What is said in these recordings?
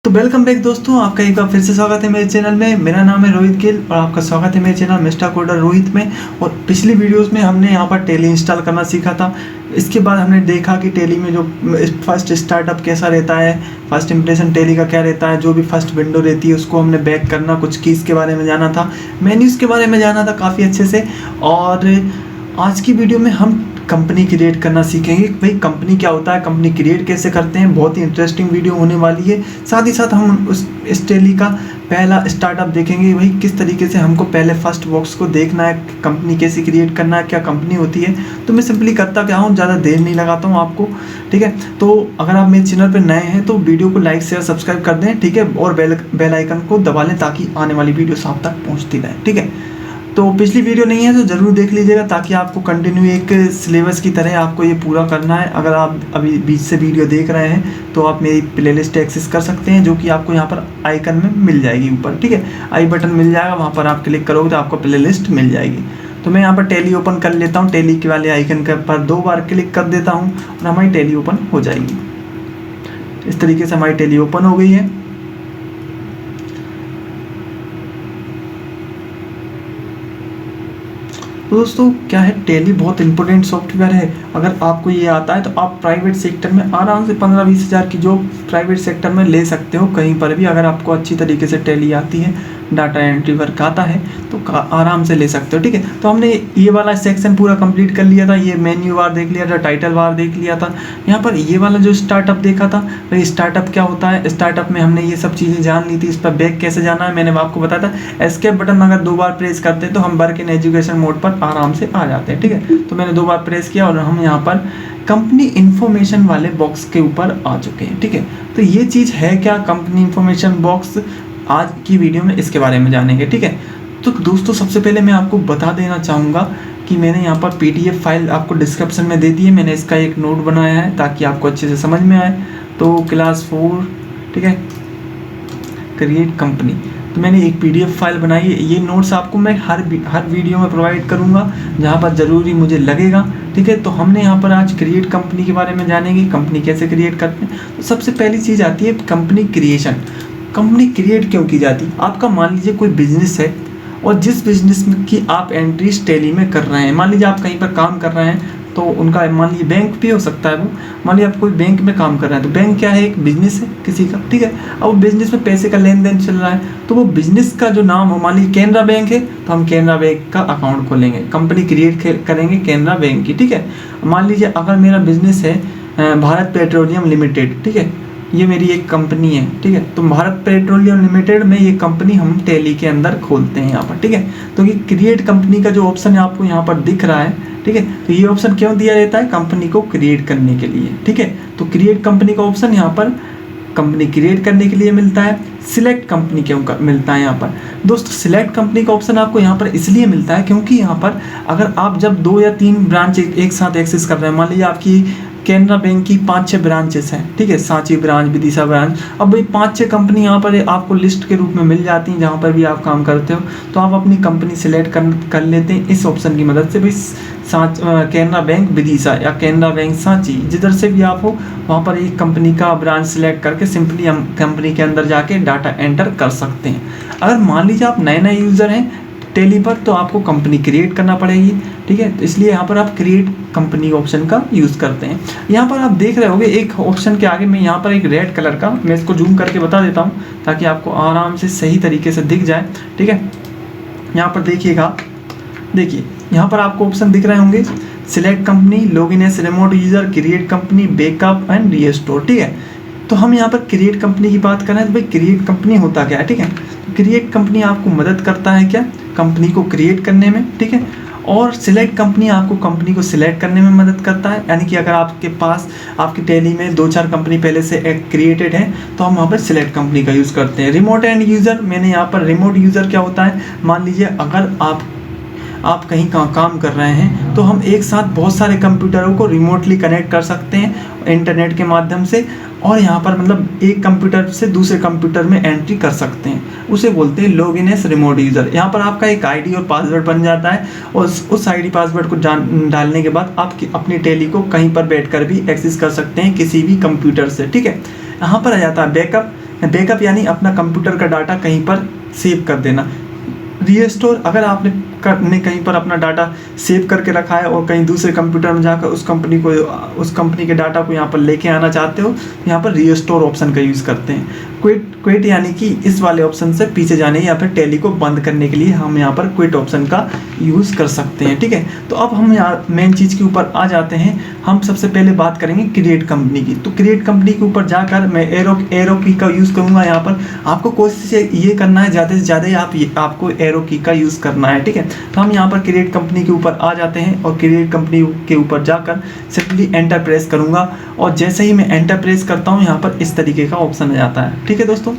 तो welcome back दोस्तों, आपका एक बार फिर से स्वागत है मेरे चैनल में। मेरा नाम है रोहित गिल और आपका स्वागत है मेरे चैनल मिस्टर कोडर रोहित में। और पिछली वीडियोस में हमने यहाँ पर टैली इंस्टॉल करना सीखा था। इसके बाद हमने देखा कि टैली में जो फर्स्ट स्टार्टअप कैसा रहता है, फर्स्ट इंप्रेशन टैली का क्या रहता है, जो भी फर्स्ट विंडो रहती है उसको हमने बैक करना, कुछ कीज़ के बारे में जाना था, मेन्यूज़ के बारे में जाना था काफ़ी अच्छे से। और आज की वीडियो में हम कंपनी क्रिएट करना सीखेंगे। भाई कंपनी क्या होता है, कंपनी क्रिएट कैसे करते हैं, बहुत ही इंटरेस्टिंग वीडियो होने वाली है। साथ ही साथ हम इस टैली का पहला स्टार्टअप देखेंगे, भाई किस तरीके से हमको पहले फर्स्ट बॉक्स को देखना है, कंपनी कैसे क्रिएट करना है, क्या कंपनी होती है। तो मैं सिंपली करता क्या हूँ, ज़्यादा देर नहीं लगाता हूँ आपको, ठीक है। तो अगर आप मेरे चैनल पर नए हैं तो वीडियो को लाइक शेयर सब्सक्राइब कर दें, ठीक है, और बेल आइकन को दबा लें ताकि आने वाली वीडियो आप तक पहुँचती रहे, ठीक है। तो पिछली वीडियो नहीं है तो ज़रूर देख लीजिएगा ताकि आपको कंटिन्यू एक सिलेबस की तरह आपको ये पूरा करना है। अगर आप अभी बीच से वीडियो देख रहे हैं तो आप मेरी प्लेलिस्ट एक्सेस कर सकते हैं, जो कि आपको यहाँ पर आइकन में मिल जाएगी ऊपर, ठीक है। आई बटन मिल जाएगा, वहाँ पर आप क्लिक करोगे तो आपको प्लेलिस्ट मिल जाएगी। तो मैं यहाँ पर टैली ओपन कर लेता हूँ, टैली के वाले आइकन के पर 2 बार क्लिक कर देता हूँ और हमारी टैली ओपन हो जाएगी। इस तरीके से हमारी टैली ओपन हो गई है। तो दोस्तों क्या है, टैली बहुत इंपॉर्टेंट सॉफ्टवेयर है। अगर आपको ये आता है तो आप प्राइवेट सेक्टर में आराम से 15-20 हज़ार की जॉब प्राइवेट सेक्टर में ले सकते हो कहीं पर भी। अगर आपको अच्छी तरीके से टैली आती है, डाटा एंट्री वर्क आता है तो आराम से ले सकते हो, ठीक है। तो हमने ये वाला सेक्शन पूरा कंप्लीट कर लिया था, ये मेन्यू बार देख लिया था, टाइटल बार देख लिया था। यहाँ पर ये वाला जो स्टार्टअप देखा था, भाई स्टार्टअप क्या होता है, स्टार्टअप में हमने ये सब चीज़ें जान ली थी। इस पर बैक कैसे जाना है मैंने आपको बताया था। एस्केप बटन अगर 2 बार प्रेस करते हैं तो हम वर्क इन एजुकेशन मोड पर आराम से आ जाते हैं, ठीक है। तो मैंने 2 बार प्रेस किया और हम यहाँ पर कंपनी इन्फॉर्मेशन वाले बॉक्स के ऊपर आ चुके हैं, ठीक है। तो ये चीज़ है क्या कंपनी इन्फॉर्मेशन बॉक्स, आज की वीडियो में इसके बारे में जानेंगे, ठीक है। तो दोस्तों सबसे पहले मैं आपको बता देना चाहूँगा कि मैंने यहाँ पर PDF फाइल आपको डिस्क्रिप्शन में दे दी है। मैंने इसका एक नोट बनाया है ताकि आपको अच्छे से समझ में आए। तो क्लास 4, ठीक है, क्रिएट कंपनी, तो मैंने एक PDF फाइल बनाई है। ये नोट्स आपको मैं हर वीडियो में प्रोवाइड करूँगा जहाँ पर ज़रूरी मुझे लगेगा, ठीक है। तो हमने यहाँ पर आज क्रिएट कंपनी के बारे में जानेंगे, कंपनी कैसे क्रिएट करते हैं। तो सबसे पहली चीज़ आती है कंपनी क्रिएशन। कंपनी क्रिएट क्यों की जाती है, आपका मान लीजिए कोई बिजनेस है और जिस बिजनेस की आप एंट्रीज टैली में कर रहे हैं, मान लीजिए आप कहीं पर काम कर रहे हैं तो उनका, मान लीजिए बैंक भी हो सकता है वो, मान लीजिए आप कोई बैंक में काम कर रहे हैं तो बैंक क्या है, एक बिजनेस है किसी का, ठीक है। अब वो बिजनेस में पैसे का लेन देन चल रहा है तो वो बिजनेस का जो नाम हो, मान लीजिए कैनरा बैंक है तो हम कैनरा बैंक का अकाउंट खोलेंगे, कंपनी क्रिएट करेंगे कैनरा बैंक की, ठीक है। मान लीजिए अगर मेरा बिजनेस है भारत पेट्रोलियम लिमिटेड, ठीक है, ये मेरी एक कंपनी है, ठीक है। तो भारत पेट्रोलियम लिमिटेड में ये कंपनी हम टैली के अंदर खोलते हैं यहाँ पर, ठीक है। तो ये क्रिएट कंपनी का जो ऑप्शन है आपको यहाँ पर दिख रहा है, ठीक है। तो ये ऑप्शन क्यों दिया जाता है, कंपनी को क्रिएट करने के लिए, ठीक है। तो क्रिएट कंपनी का ऑप्शन यहाँ पर कंपनी क्रिएट करने के लिए मिलता है। सिलेक्ट कंपनी क्यों मिलता है यहाँ पर दोस्तों, सिलेक्ट कंपनी का ऑप्शन आपको यहाँ पर इसलिए मिलता है क्योंकि यहाँ पर अगर आप जब 2 या 3 ब्रांच एक साथ एक्सेस कर रहे हैं, मान लीजिए आपकी कैनरा बैंक की 5-6 ब्रांचेस हैं, ठीक है, सांची ब्रांच, विदिशा ब्रांच। अब भाई 5-6 कंपनी यहाँ पर आपको लिस्ट के रूप में मिल जाती हैं जहाँ पर भी आप काम करते हो। तो आप अपनी कंपनी सिलेक्ट कर लेते हैं इस ऑप्शन की मदद से। भाई कैनरा बैंक विदिशा या कैनरा बैंक सांची, जिधर से भी आप हो वहाँ पर एक कंपनी का ब्रांच सिलेक्ट करके सिंपली हम कंपनी के अंदर जाके डाटा एंटर कर सकते हैं। अगर मान लीजिए आप नए यूज़र हैं टैली पर तो आपको कंपनी क्रिएट करना पड़ेगी, ठीक है। तो इसलिए यहाँ पर आप क्रिएट कंपनी ऑप्शन का यूज़ करते हैं। यहाँ पर आप देख रहे होंगे एक ऑप्शन के आगे मैं यहाँ पर एक रेड कलर का, मैं इसको जूम करके बता देता हूँ ताकि आपको आराम से सही तरीके से दिख जाए, ठीक है। यहाँ पर देखिएगा, देखिए यहाँ पर आपको ऑप्शन दिख रहे होंगे, select company, login as remote user, create company, backup and restore, ठीक है। तो हम यहाँ पर क्रिएट कंपनी की बात कर रहे हैं। तो भाई क्रिएट कंपनी होता क्या है, ठीक है। तो क्रिएट कंपनी आपको मदद करता है क्या, कंपनी को क्रिएट करने में, ठीक है। और सिलेक्ट कंपनी आपको कंपनी को सिलेक्ट करने में मदद करता है। यानी कि अगर आपके पास आपकी टैली में 2-4 कंपनी पहले से क्रिएटेड है तो हम वहाँ पर सिलेक्ट कंपनी का यूज़ करते हैं। रिमोट एंड यूज़र, मैंने यहाँ पर रिमोट यूज़र क्या होता है, मान लीजिए अगर आप कहीं काम कर रहे हैं तो हम एक साथ बहुत सारे कंप्यूटरों को रिमोटली कनेक्ट कर सकते हैं इंटरनेट के माध्यम से, और यहाँ पर मतलब एक कंप्यूटर से दूसरे कंप्यूटर में एंट्री कर सकते हैं, उसे बोलते हैं लॉगिन एज रिमोट यूज़र। यहाँ पर आपका एक आईडी और पासवर्ड बन जाता है और उस आईडी पासवर्ड को डालने के बाद आप अपनी टैली को कहीं पर बैठकर भी एक्सेस कर सकते हैं किसी भी कंप्यूटर से, ठीक है। यहाँ पर आ जाता है बैकअप, बैकअप यानी अपना कंप्यूटर का डाटा कहीं पर सेव कर देना। रीस्टोर, अगर आपने कहीं पर अपना डाटा सेव करके रखा है और कहीं दूसरे कंप्यूटर में जाकर उस कंपनी के डाटा को यहाँ पर लेके आना चाहते हो, यहाँ पर रीस्टोर ऑप्शन का यूज़ करते हैं। क्विट यानी कि इस वाले ऑप्शन से पीछे जाने या फिर टैली को बंद करने के लिए हम यहाँ पर क्विट ऑप्शन का यूज़ कर सकते हैं। ठीक है, तो अब हम यहाँ मेन चीज़ के ऊपर आ जाते हैं। हम सबसे पहले बात करेंगे क्रिएट कंपनी की। तो क्रिएट कंपनी के ऊपर जाकर मैं एरो की का यूज़ करूँगा। यहाँ पर आपको कोशिश ये करना है ज़्यादा से ज़्यादा आपको एरो की का यूज़ करना है। ठीक है, तो हम यहाँ पर क्रिएट कंपनी के ऊपर आ जाते हैं और क्रिएट कंपनी के ऊपर जाकर सिंपली एंटर प्रेस करूँगा और जैसे ही मैं एंटर प्रेस करता हूँ यहाँ पर इस तरीके का ऑप्शन आ जाता है। ठीक है दोस्तों,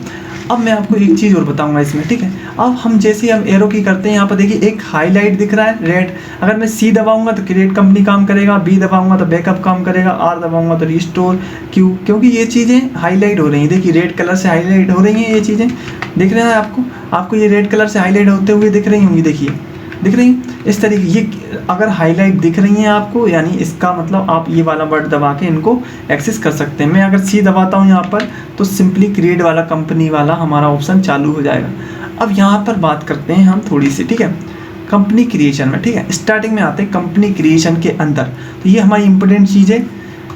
अब मैं आपको एक चीज़ और बताऊंगा इसमें। ठीक है, अब हम जैसे हम एरो की करते हैं यहाँ पर देखिए एक हाईलाइट दिख रहा है रेड। अगर मैं सी दबाऊंगा तो क्रिएट कंपनी काम करेगा, बी दबाऊंगा तो बैकअप काम करेगा, आर दबाऊंगा तो रिस्टोर, क्यू, क्योंकि ये चीज़ें हाईलाइट हो रही हैं। देखिए रेड कलर से हाईलाइट हो रही हैं ये चीज़ें, दिख रहा है आपको ये रेड कलर से हाईलाइट होते हुए दिख रही होंगी। देखिए दिख रही इस तरीके, ये अगर हाईलाइट दिख रही हैं आपको यानी इसका मतलब आप ये वाला वर्ड दबा के इनको एक्सेस कर सकते हैं। मैं अगर सी दबाता हूँ यहाँ पर तो सिंपली क्रिएट वाला कंपनी वाला हमारा ऑप्शन चालू हो जाएगा। अब यहाँ पर बात करते हैं हम थोड़ी सी। ठीक है, कंपनी क्रिएशन में। ठीक है, स्टार्टिंग में आते हैं कंपनी क्रिएशन के अंदर, तो ये हमारी इंपॉर्टेंट चीज़ है।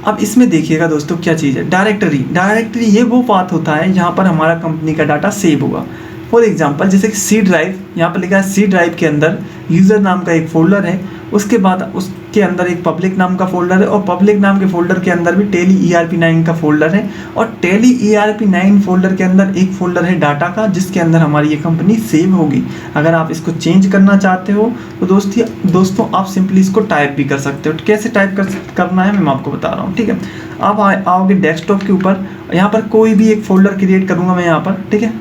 अब इसमें देखिएगा दोस्तों क्या चीज़ है, डायरेक्टरी ये वो पाथ होता है जहाँ पर हमारा कंपनी का डाटा सेव होगा। फॉर एग्जांपल जैसे कि सी ड्राइव, यहाँ पर लिखा है सी ड्राइव के अंदर यूज़र नाम का एक फ़ोल्डर है, उसके बाद उसके अंदर एक पब्लिक नाम का फ़ोल्डर है और पब्लिक नाम के फ़ोल्डर के अंदर भी टेली ERP9 का फ़ोल्डर है और टेली ERP9 फ़ोल्डर के अंदर एक फ़ोल्डर है डाटा का जिसके अंदर हमारी ये कंपनी सेव होगी। अगर आप इसको चेंज करना चाहते हो तो दोस्तों आप सिंपली इसको टाइप भी कर सकते हो। कैसे टाइप करना है मैं आपको बता रहा हूँ। ठीक है, आप आओगे डेस्कटॉप के ऊपर, यहाँ पर कोई भी एक फ़ोल्डर क्रिएट करूँगा मैं यहाँ पर। ठीक है,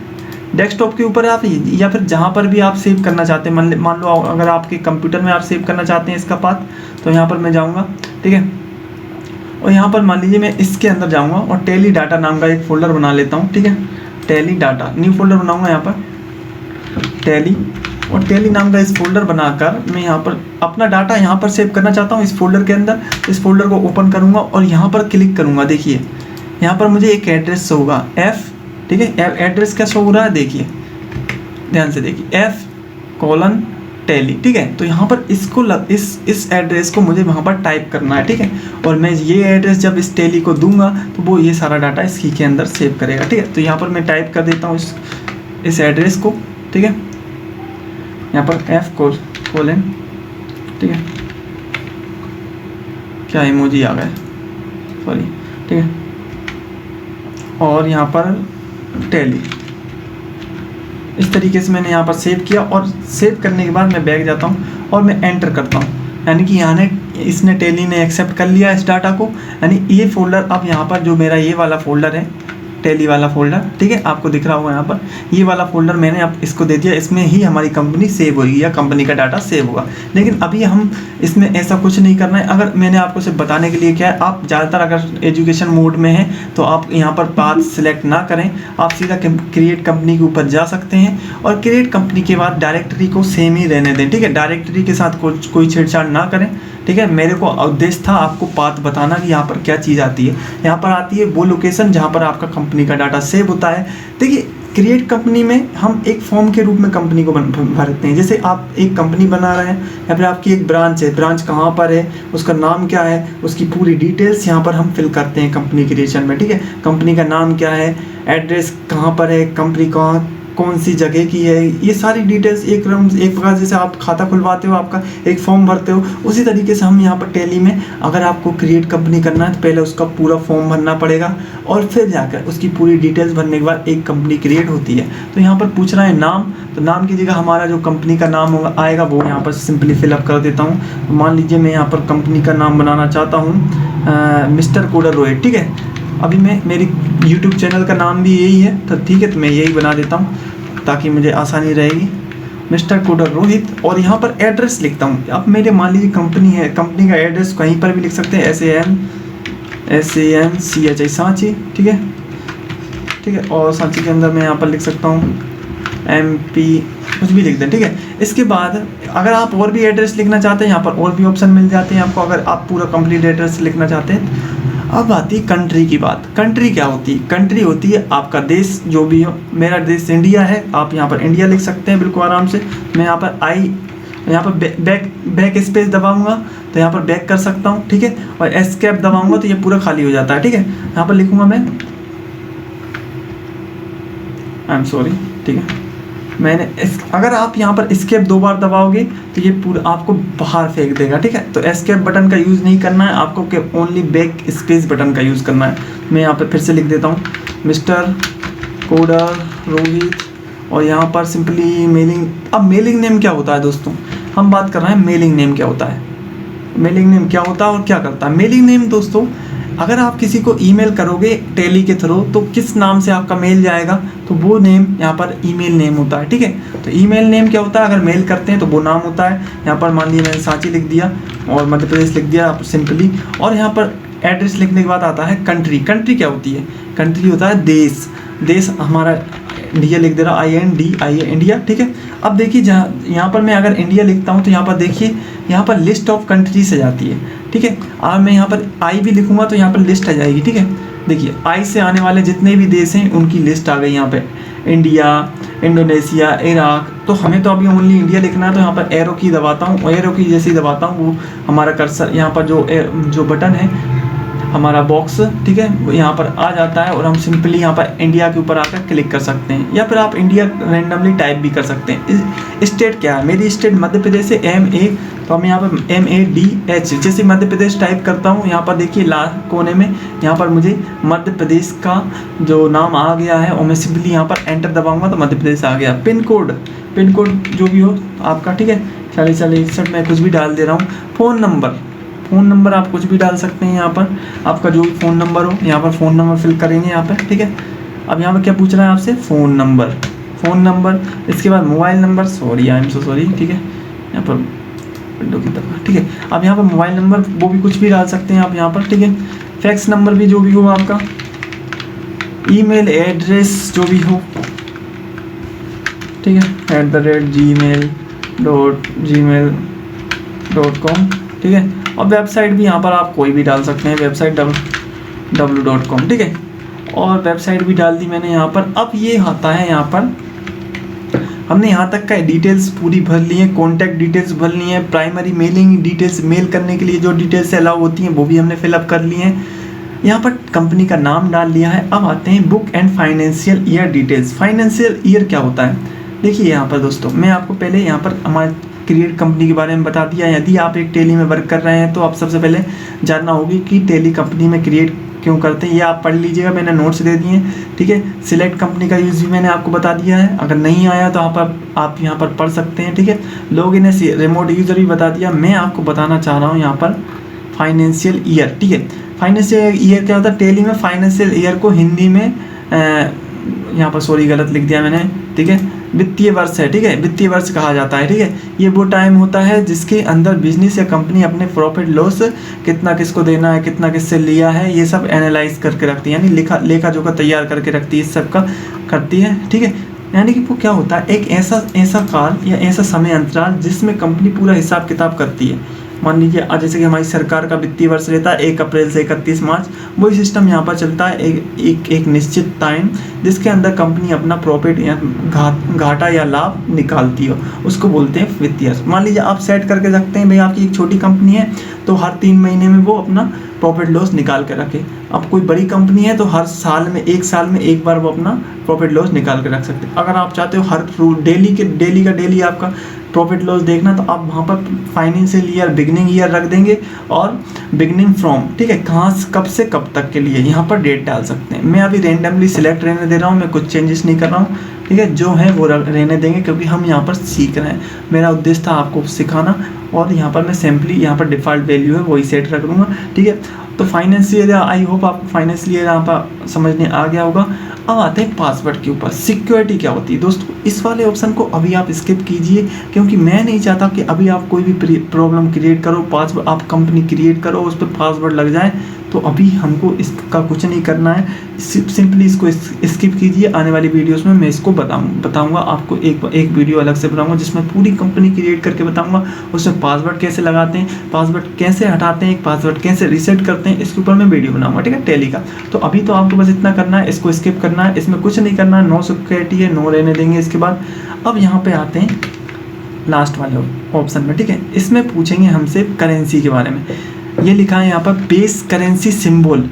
डेस्कटॉप के ऊपर आप या फिर जहाँ पर भी आप सेव करना चाहते हैं, मान लो अगर आपके कंप्यूटर में आप सेव करना चाहते हैं इसका पाथ, तो यहाँ पर मैं जाऊँगा। ठीक है, और यहाँ पर मान लीजिए मैं इसके अंदर जाऊँगा और टेली डाटा नाम का एक फ़ोल्डर बना लेता हूँ। ठीक है, टेली डाटा न्यू फोल्डर बनाऊँगा यहाँ पर टेली, और टेली नाम का इस फोल्डर बनाकर मैं यहाँ पर अपना डाटा यहाँ पर सेव करना चाहता हूँ इस फोल्डर के अंदर। इस फोल्डर को ओपन करूँगा और यहाँ पर क्लिक करूँगा। देखिए यहाँ पर मुझे एक एड्रेस होगा F। ठीक है, एड्रेस क्या शो हो रहा है, देखिए ध्यान से देखिए F: टेली। ठीक है, तो यहाँ पर इसको इस एड्रेस को मुझे वहाँ पर टाइप करना है। ठीक है, और मैं ये एड्रेस जब इस टेली को दूंगा तो वो ये सारा डाटा इसकी के अंदर सेव करेगा। ठीक है, तो यहाँ पर मैं टाइप कर देता हूँ इस एड्रेस को। ठीक है, यहाँ पर F:: ठीक है, क्या इमोजी आ गए, सॉरी। ठीक है, और यहाँ पर टेली, इस तरीके से मैंने यहाँ पर सेव किया और सेव करने के बाद मैं बैक जाता हूँ और मैं एंटर करता हूँ, यानी कि इसने टेली ने एक्सेप्ट कर लिया इस डाटा को। यानी ये फोल्डर अब यहाँ पर जो मेरा ये वाला फोल्डर है टेली वाला फोल्डर, ठीक है, आपको दिख रहा होगा यहाँ पर ये वाला फोल्डर मैंने अब इसको दे दिया, इसमें ही हमारी कंपनी सेव होगी या कंपनी का डाटा सेव होगा। लेकिन अभी हम इसमें ऐसा कुछ नहीं करना है। अगर मैंने आपको सिर्फ बताने के लिए क्या है, आप ज़्यादातर अगर एजुकेशन मोड में हैं तो आप यहाँ पर पाथ सिलेक्ट ना करें, आप सीधा क्रिएट कंपनी के ऊपर जा सकते हैं और क्रिएट कंपनी के बाद डायरेक्टरी को सेम ही रहने दें। ठीक है, डायरेक्टरी के साथ कोई छेड़छाड़ ना करें। ठीक है, मेरे को उद्देश्य था आपको पाथ बताना कि यहाँ पर क्या चीज़ आती है। यहाँ पर आती है वो लोकेशन जहाँ पर आपका कंपनी का डाटा सेव होता है। देखिए क्रिएट कंपनी में हम एक फॉर्म के रूप में कंपनी को भरते हैं। जैसे आप एक कंपनी बना रहे हैं या फिर आपकी एक ब्रांच है, ब्रांच कहाँ पर है, उसका नाम क्या है, उसकी पूरी डिटेल्स यहाँ पर हम फिल करते हैं कंपनी क्रिएशन में। ठीक है, कंपनी का नाम क्या है, एड्रेस कहाँ पर है, कंपनी कौन सी जगह की है, ये सारी डिटेल्स एक प्रकार जैसे आप खाता खुलवाते हो, आपका एक फॉर्म भरते हो, उसी तरीके से हम यहाँ पर टेली में अगर आपको क्रिएट कंपनी करना है तो पहले उसका पूरा फॉर्म भरना पड़ेगा और फिर जाकर उसकी पूरी डिटेल्स भरने के बाद एक कंपनी क्रिएट होती है। तो यहाँ पर पूछ रहा है नाम, तो नाम की जगह हमारा जो कंपनी का नाम होगा आएगा वो यहाँ पर सिंपली फिलअप कर देता हूँ। तो मान लीजिए मैं यहाँ पर कंपनी का नाम बनाना चाहता हूँ मिस्टर कोडर रोहित। ठीक है, अभी मैं मेरी यूट्यूब चैनल का नाम भी यही है, तो ठीक है, तो मैं यही बना देता हूँ ताकि मुझे आसानी रहेगी, मिस्टर कोडर रोहित। और यहाँ पर एड्रेस लिखता हूँ। अब मेरे मान लीजिए कंपनी है, कंपनी का एड्रेस कहीं पर भी लिख सकते हैं, SANCHI सांची। ठीक है, ठीक है, और सांची के अंदर मैं यहाँ पर लिख सकता हूँ MP, कुछ भी लिख दें। ठीक है, इसके बाद अगर आप और भी एड्रेस लिखना चाहते हैं यहाँ पर और भी ऑप्शन मिल जाते हैं आपको, अगर आप पूरा कंप्लीट एड्रेस लिखना चाहते हैं। अब आती है कंट्री की बात। कंट्री क्या होती है? कंट्री होती है आपका देश, जो भी हो। मेरा देश इंडिया है, आप यहाँ पर इंडिया लिख सकते हैं बिल्कुल आराम से। मैं यहाँ पर यहाँ पर बैक स्पेस दबाऊंगा तो यहाँ पर बैक कर सकता हूँ, ठीक है। और एस्केप दबाऊंगा तो ये पूरा खाली हो जाता है, ठीक है। यहाँ पर लिखूंगा मैं, आई एम सॉरी, ठीक है। अगर आप यहाँ पर एस्केप 2 बार दबाओगे तो ये पूरा आपको बाहर फेंक देगा, ठीक है। तो एस्केप बटन का यूज़ नहीं करना है आपको, ओनली बैक स्पेस बटन का यूज़ करना है। मैं यहाँ पर फिर से लिख देता हूँ, मिस्टर कोडर रोहित, और यहाँ पर सिंपली मेलिंग। अब मेलिंग नेम क्या होता है दोस्तों? हम बात कर रहे हैं मेलिंग नेम क्या होता है। मेलिंग नेम क्या होता है और क्या करता है? मेलिंग नेम दोस्तों, अगर आप किसी को ईमेल करोगे टेली के थ्रू तो किस नाम से आपका मेल जाएगा, तो वो नेम यहाँ पर ईमेल नेम होता है, ठीक है। तो ईमेल नेम क्या होता है? अगर मेल करते हैं तो वो नाम होता है। यहाँ पर मान लीजिए मैंने सांची लिख दिया और मध्य प्रदेश लिख दिया सिंपली। और यहाँ पर एड्रेस लिखने के बाद आता है कंट्री। कंट्री क्या होती है? कंट्री होता है देश। देश हमारा इंडिया लिख दे रहा, INDIA इंडिया, ठीक है। अब देखिए यहाँ पर मैं अगर इंडिया लिखता हूँ तो यहाँ पर देखिए, यहाँ पर लिस्ट ऑफ कंट्री से जाती है, ठीक है। और मैं यहाँ पर आई भी लिखूँगा तो यहाँ पर लिस्ट आ जाएगी, ठीक है। देखिए आई से आने वाले जितने भी देश हैं उनकी लिस्ट आ गई यहाँ पे, इंडिया, इंडोनेशिया, इराक। तो हमें तो अभी ओनली इंडिया लिखना है, तो यहाँ पर एरो की दबाता हूँ। एरो की जैसे ही दबाता हूँ वो हमारा कर्सर यहाँ पर जो बटन है हमारा बॉक्स, ठीक है, वो यहाँ पर आ जाता है और हम सिंपली यहाँ पर इंडिया के ऊपर आकर क्लिक कर सकते हैं, या फिर आप इंडिया रैंडमली टाइप भी कर सकते हैं। स्टेट क्या है? मेरी स्टेट मध्य प्रदेश है, MA, तो हम यहाँ पर MADH जैसे मध्य प्रदेश टाइप करता हूँ, यहाँ पर देखिए लास्ट कोने में यहाँ पर मुझे मध्य प्रदेश का जो नाम आ गया है और मैं सिंपली यहाँ पर एंटर दबाऊंगा तो मध्य प्रदेश आ गया। पिन कोड जो भी हो आपका, ठीक है, 4061 मैं कुछ भी डाल दे रहा हूँ। फ़ोन नंबर आप कुछ भी डाल सकते हैं यहाँ पर, आपका जो भी फ़ोन नंबर हो यहाँ पर फ़ोन नंबर फिल करेंगे यहाँ पर, ठीक है। अब यहाँ पर क्या पूछ रहा है आपसे? फ़ोन नंबर, इसके बाद mobile number, sorry I am so sorry, ठीक है, यहाँ पर विंडो की तरफ, ठीक है। अब यहाँ पर मोबाइल नंबर वो भी कुछ भी डाल सकते हैं आप यहाँ पर, ठीक है। फैक्स नंबर भी जो भी हो आपका, ईमेल एड्रेस जो भी हो, ठीक है, @gmail.com, ठीक है। और वेबसाइट भी यहाँ पर आप कोई भी डाल सकते हैं, वेबसाइट www.com, ठीक है। और वेबसाइट भी डाल दी मैंने यहाँ पर। अब ये आता है यहाँ पर हमने यहाँ तक का डिटेल्स पूरी भर ली है, कॉन्टैक्ट डिटेल्स भर ली है, प्राइमरी मेलिंग डिटेल्स, मेल करने के लिए जो डिटेल्स अलाउ होती हैं वो भी हमने फिलअप कर ली हैं। यहाँ पर कंपनी का नाम डाल लिया है। अब आते हैं book and financial year details. Financial year क्या होता है? देखिए यहाँ पर दोस्तों, मैं आपको पहले यहाँ पर हमारे क्रिएट कंपनी के बारे में बता दिया। यदि आप एक टेली में वर्क कर रहे हैं तो आप सबसे पहले जानना होगी कि टेली कंपनी में क्रिएट क्यों करते हैं, ये आप पढ़ लीजिएगा, मैंने नोट्स दे दिए हैं, ठीक है। सिलेक्ट कंपनी का यूज़ भी मैंने आपको बता दिया है, अगर नहीं आया तो आप यहाँ पर पढ़ सकते हैं, ठीक है। लॉगिन है, रिमोट यूज़र भी बता दिया। मैं आपको बताना चाह रहा हूँ यहाँ पर फाइनेंशियल ईयर, ठीक है। फाइनेंशियल ईयर क्या होता है? टेली में फाइनेंशियल ईयर को हिंदी में यहाँ पर सॉरी गलत लिख दिया मैंने, ठीक है, वित्तीय वर्ष है, ठीक है, वित्तीय वर्ष कहा जाता है, ठीक है। ये वो टाइम होता है जिसके अंदर बिजनेस या कंपनी अपने प्रॉफिट लॉस कितना किसको देना है, कितना किससे लिया है, ये सब एनालाइज करके रखती है, यानी लेखा जोखा तैयार करके रखती है, इस सब का करती है, ठीक है। यानी कि वो क्या होता है? एक ऐसा काल या ऐसा समय अंतराल जिसमें कंपनी पूरा हिसाब किताब करती है। मान लीजिए जैसे कि हमारी सरकार का वित्तीय वर्ष रहता है 1 अप्रैल से 31 मार्च, वही सिस्टम यहाँ पर चलता है, एक निश्चित टाइम जिसके अंदर कंपनी अपना प्रॉफिट या घाटा या लाभ निकालती हो, उसको बोलते हैं वित्तीय वर्ष। मान लीजिए आप सेट करके रखते हैं भाई आपकी एक छोटी कंपनी है तो हर 3 महीने में वो अपना प्रॉफिट लॉस निकाल के रखे। अब कोई बड़ी कंपनी है तो हर साल में 1 साल में एक बार वो अपना प्रॉफिट लॉस निकाल के रख सकते हैं। अगर आप चाहते हो हर डेली का डेली आपका प्रॉफिट लॉस देखना तो आप वहाँ पर फाइनेंशियल ईयर बिगनिंग ईयर रख देंगे और बिगनिंग फ्रॉम, ठीक है, कहाँ कब से कब तक के लिए यहाँ पर डेट डाल सकते हैं। मैं अभी रेंडमली सिलेक्ट रहने दे रहा हूँ, मैं कुछ चेंजेस नहीं कर रहा हूँ, ठीक है, जो है वो रहने देंगे क्योंकि हम यहाँ पर सीख रहे हैं। मेरा उद्देश्य था आपको सिखाना और यहाँ पर मैं सिंपली यहाँ पर डिफ़ॉल्ट वैल्यू है वही सेट रख दूँगा, ठीक है। तो फाइनेंशियल आई होप आपको फाइनेंशियल ईयर यहाँ पर समझने आ गया होगा। अब आते हैं पासवर्ड के ऊपर। सिक्योरिटी क्या होती है दोस्तों? इस वाले ऑप्शन को अभी आप स्किप कीजिए क्योंकि मैं नहीं चाहता कि अभी आप कोई भी प्रॉब्लम क्रिएट करो, पासवर्ड आप कंपनी क्रिएट करो, उस पर पासवर्ड लग जाए तो अभी हमको इसका कुछ नहीं करना है, सिंपली इसको स्किप कीजिए। आने वाली वीडियोस में मैं इसको बताऊंगा आपको, एक वीडियो अलग से बनाऊंगा जिसमें पूरी कंपनी क्रिएट करके बताऊंगा, उसमें पासवर्ड कैसे लगाते हैं, पासवर्ड कैसे हटाते हैं, पासवर्ड कैसे रीसेट करते हैं, इसके ऊपर मैं वीडियो बनाऊंगा, ठीक है, टैली का। तो अभी तो आपको बस इतना करना है, इसको स्किप करना है, इसमें कुछ नहीं करना है, नो सिक्योरिटी है, नो रहने देंगे। इसके बाद अब यहाँ पे आते हैं लास्ट वाले ऑप्शन में, ठीक है। इसमें पूछेंगे हमसे करेंसी के बारे में। ये लिखा है यहाँ पर बेस करेंसी सिंबल।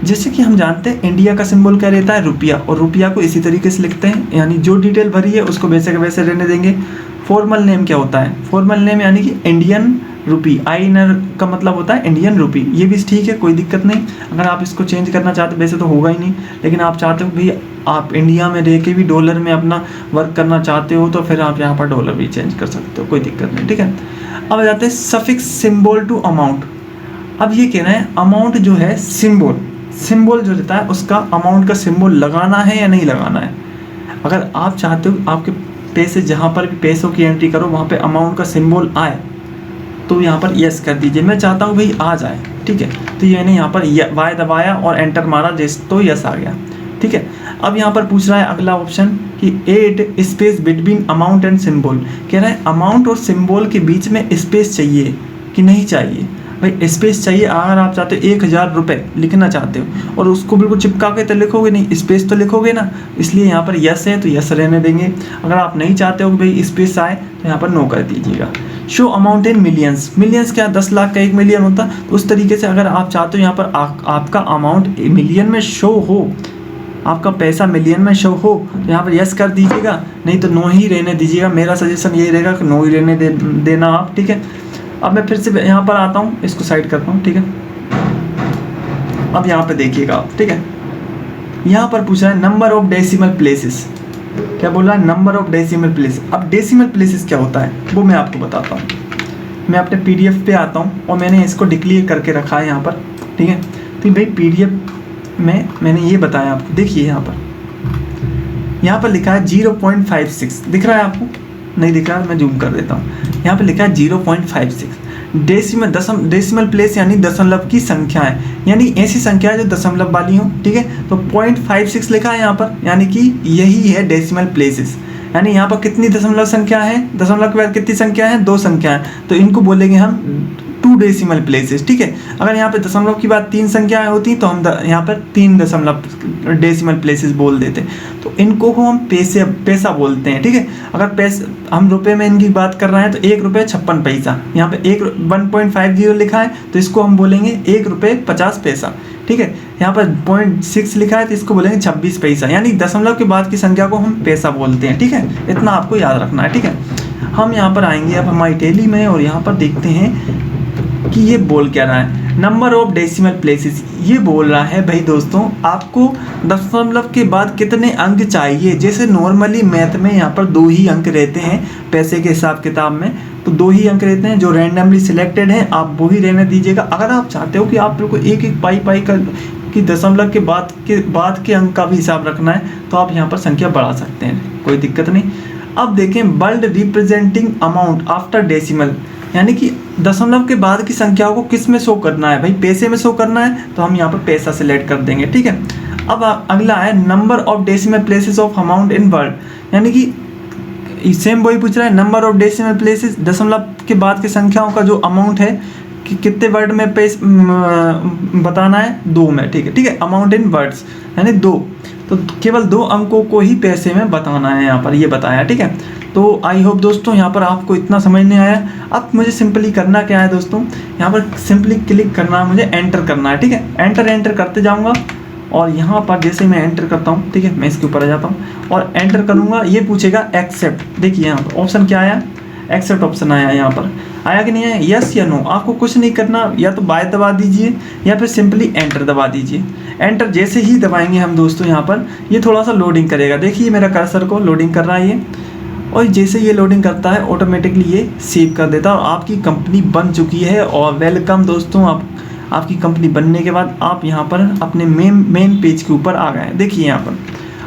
जैसे कि हम जानते हैं इंडिया का सिंबल क्या रहता है, रुपया, और रुपया को इसी तरीके से लिखते हैं, यानी जो डिटेल भरी है उसको वैसे के वैसे रहने देंगे। फॉर्मल नेम क्या होता है, फॉर्मल नेम यानी कि इंडियन रुपी, INR का मतलब होता है इंडियन रुपी, ये भी ठीक है, कोई दिक्कत नहीं। अगर आप इसको चेंज करना चाहते, वैसे तो होगा ही नहीं, लेकिन आप चाहते हो भाई आप इंडिया में रह के भी डॉलर में अपना वर्क करना चाहते हो, तो फिर आप यहाँ पर डॉलर भी चेंज कर सकते हो, कोई दिक्कत नहीं, ठीक है। अब जाते हैं सफिक्स सिंबल टू अमाउंट। अब ये कहना है अमाउंट जो है सिंबल जो रहता है उसका अमाउंट का सिंबल लगाना है या नहीं लगाना है। अगर आप चाहते हो आपके पैसे जहाँ पर भी पैसों की एंट्री करो वहाँ पे अमाउंट का सिंबल आए, तो यहाँ पर यस कर दीजिए। मैं चाहता हूँ भाई आ जाए, ठीक है, तो ये मैंने यहाँ पर वाई दबाया और एंटर मारा, तो यस आ गया, ठीक है। अब यहाँ पर पूछ रहा है अगला ऑप्शन कि add space between amount and symbol. कह रहा है अमाउंट और सिंबल के बीच में स्पेस चाहिए कि नहीं चाहिए। भाई स्पेस चाहिए, अगर आप चाहते हो 1000 रुपये लिखना चाहते हो और उसको बिल्कुल चिपका के तो लिखोगे नहीं, स्पेस तो लिखोगे ना, इसलिए यहाँ पर यस है तो यस रहने देंगे। अगर आप नहीं चाहते हो कि भाई स्पेस आए तो यहाँ पर नो कर दीजिएगा। Show amount in millions, millions क्या 10 लाख का 1 मिलियन होता, तो उस तरीके से अगर आप चाहते हो यहाँ पर आपका अमाउंट मिलियन में शो हो, आपका पैसा मिलियन में शो हो, तो यहाँ पर यस कर दीजिएगा, नहीं तो नो ही रहने दीजिएगा। मेरा सजेशन यही रहेगा कि नो ही रहने देना आप, ठीक है। अब मैं फिर से यहाँ पर आता हूँ, इसको साइड करता हूँ, ठीक है। अब यहाँ पे देखिएगा आप, ठीक है, यहाँ पर पूछा है नंबर ऑफ डेसिमल प्लेसेस। क्या बोल रहा है, नंबर ऑफ डेसिमल प्लेसेस। अब डेसिमल प्लेसेस क्या होता है वो मैं आपको बताता हूँ। मैं अपने PDF पे आता हूँ और मैंने इसको डिक्लेयर करके रखा है यहाँ पर, ठीक है। तो भाई PDF में मैंने ये बताया आपको, देखिए यहाँ पर लिखा है 0.56, दिख रहा है आपको, नहीं दिख रहा है, मैं जूम कर देता हूँ। यहाँ पे लिखा है 0.56 डेसिमल प्लेस यानी दशमलव की संख्या है, यानी ऐसी संख्या है जो दशमलव वाली हो, ठीक है। तो 0.56 लिखा है यहाँ पर, यानी कि यही है डेसिमल प्लेसेस। यानी यहाँ पर कितनी दशमलव संख्या है, दशमलव के बाद कितनी संख्या है, 2 संख्या है, तो इनको बोलेंगे हम 2 डेसिमल प्लेसेस, ठीक है। अगर यहाँ पे दशमलव की बात 3 संख्याएं होती तो हम यहाँ पर 3 दशमलव डेसिमल प्लेसेस बोल देते, तो इनको हम पैसा बोलते हैं, ठीक है। अगर हम रुपए में इनकी बात कर रहे हैं तो 1 रुपये 56 पैसा, यहाँ पे 1.50 लिखा है तो इसको हम बोलेंगे 1 रुपये 50 पैसा, ठीक है। यहाँ पर 0.6 लिखा है तो इसको बोलेंगे 26 पैसा, यानी दशमलव के बाद की संख्या को हम पैसा बोलते हैं, ठीक है। इतना आपको याद रखना है, ठीक है। हम यहाँ पर आएंगे अब हमारी टैली में और यहाँ पर देखते हैं कि ये बोल क्या रहा है, नंबर ऑफ डेसिमल प्लेसेस। ये बोल रहा है भाई दोस्तों आपको दशमलव के बाद कितने अंक चाहिए। जैसे नॉर्मली मैथ में यहाँ पर 2 ही अंक रहते हैं, पैसे के हिसाब किताब में तो 2 ही अंक रहते हैं जो रैंडमली सिलेक्टेड हैं, आप वो ही रहने दीजिएगा। अगर आप चाहते हो कि आप बिल्कुल एक पाई का कि दशमलव के बाद के अंक का भी हिसाब रखना है तो आप यहाँ पर संख्या बढ़ा सकते हैं, कोई दिक्कत नहीं। अब देखें बल्ड रिप्रेजेंटिंग अमाउंट आफ्टर डेसिमल, यानी कि दशमलव के बाद की संख्याओं को किस में शो करना है, भाई पैसे में शो करना है तो हम यहाँ पर पैसा सिलेक्ट कर देंगे, ठीक है। अब अगला है number of decimal places of amount in word, यानी कि सेम वही पूछ रहा है नंबर ऑफ डेसिमल प्लेसेस, दशमलव के बाद की संख्याओं का जो अमाउंट है कि कितने वर्ड में बताना है, 2 में, ठीक है। अमाउंट इन वर्ड्स यानी 2, तो केवल 2 अंकों को ही पैसे में बताना है, यहाँ पर ये बताया, ठीक है। तो आई होप दोस्तों यहाँ पर आपको इतना समझ नहीं आया। अब मुझे सिंपली करना क्या है दोस्तों, यहाँ पर सिंपली क्लिक करना है, मुझे एंटर करना है, ठीक है। एंटर करते जाऊँगा और यहाँ पर जैसे मैं एंटर करता हूँ, ठीक है, मैं इसके ऊपर आ जाता हूँ और एंटर करूँगा, ये पूछेगा एक्सेप्ट। देखिए यहाँ पर ऑप्शन क्या आया, एक्सेप्ट ऑप्शन आया, यहाँ पर आया कि नहीं आया, यस या नो। आपको कुछ नहीं करना, या तो बाय दबा दीजिए या फिर सिंपली एंटर दबा दीजिए। एंटर जैसे ही दबाएंगे हम दोस्तों यहाँ पर ये थोड़ा सा लोडिंग करेगा, देखिए मेरा कर्सर को लोडिंग कर रहा है ये, और जैसे ये लोडिंग करता है ऑटोमेटिकली ये सेव कर देता है और आपकी कंपनी बन चुकी है। और वेलकम दोस्तों, आपकी कंपनी बनने के बाद आप यहाँ पर अपने मेन पेज के ऊपर आ गए। देखिए यहाँ पर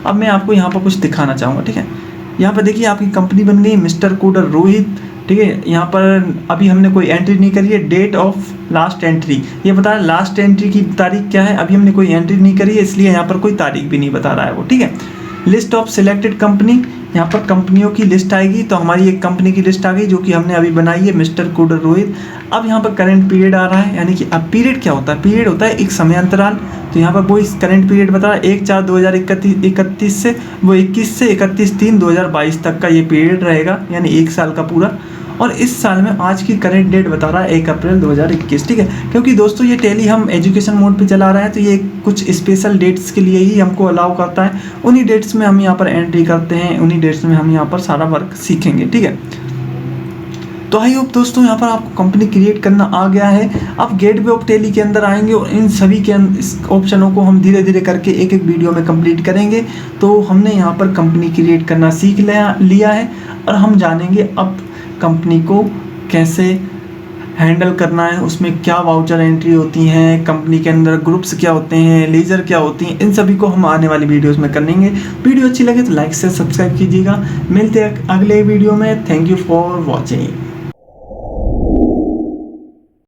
अब मैं आपको यहाँ पर कुछ दिखाना चाहूँगा, ठीक है। यहाँ पर देखिए आपकी कंपनी बन गई, मिस्टर कोडर रोहित, ठीक है। यहाँ पर अभी हमने कोई एंट्री नहीं करी है। डेट ऑफ लास्ट एंट्री ये बता रहा है, लास्ट एंट्री की तारीख क्या है, अभी हमने कोई एंट्री नहीं करी है इसलिए यहाँ पर कोई तारीख भी नहीं बता रहा है वो, ठीक है। लिस्ट ऑफ सिलेक्टेड कंपनी, यहाँ पर कंपनियों की लिस्ट आएगी, तो हमारी एक कंपनी की लिस्ट आ गई जो कि हमने अभी बनाई है, मिस्टर कुडर रोहित। अब यहाँ पर करंट पीरियड आ रहा है, यानी कि अब पीरियड क्या होता है, पीरियड होता है एक समय अंतराल। तो यहाँ पर वही करंट पीरियड बता रहा है 1/4/2031 से वो 21 से 31/3/2022 तक का ये पीरियड रहेगा, यानी 1 साल का पूरा। और इस साल में आज की करंट डेट बता रहा है 1 अप्रैल 2021, ठीक है। क्योंकि दोस्तों ये टैली हम एजुकेशन मोड पे चला रहे हैं, तो ये कुछ स्पेशल डेट्स के लिए ही हमको अलाउ करता है। उन्हीं डेट्स में हम यहाँ पर एंट्री करते हैं, उन्हीं डेट्स में हम यहाँ पर सारा वर्क सीखेंगे, ठीक है। तो आई होप दोस्तों यहाँ पर आपको कंपनी क्रिएट करना आ गया है। अब गेटवे ऑफ टैली के अंदर आएंगे और इन सभी के ऑप्शनों को हम धीरे धीरे करके एक एक वीडियो में कंप्लीट करेंगे। तो हमने यहाँ पर कंपनी क्रिएट करना सीख लिया है और हम जानेंगे अब कंपनी को कैसे हैंडल करना है, उसमें क्या वाउचर एंट्री होती हैं, कंपनी के अंदर ग्रुप्स क्या होते हैं, लेजर क्या होती हैं, इन सभी को हम आने वाली वीडियोस में करेंगे। वीडियो अच्छी लगे तो लाइक से सब्सक्राइब कीजिएगा। मिलते हैं अगले वीडियो में। Thank you for watching.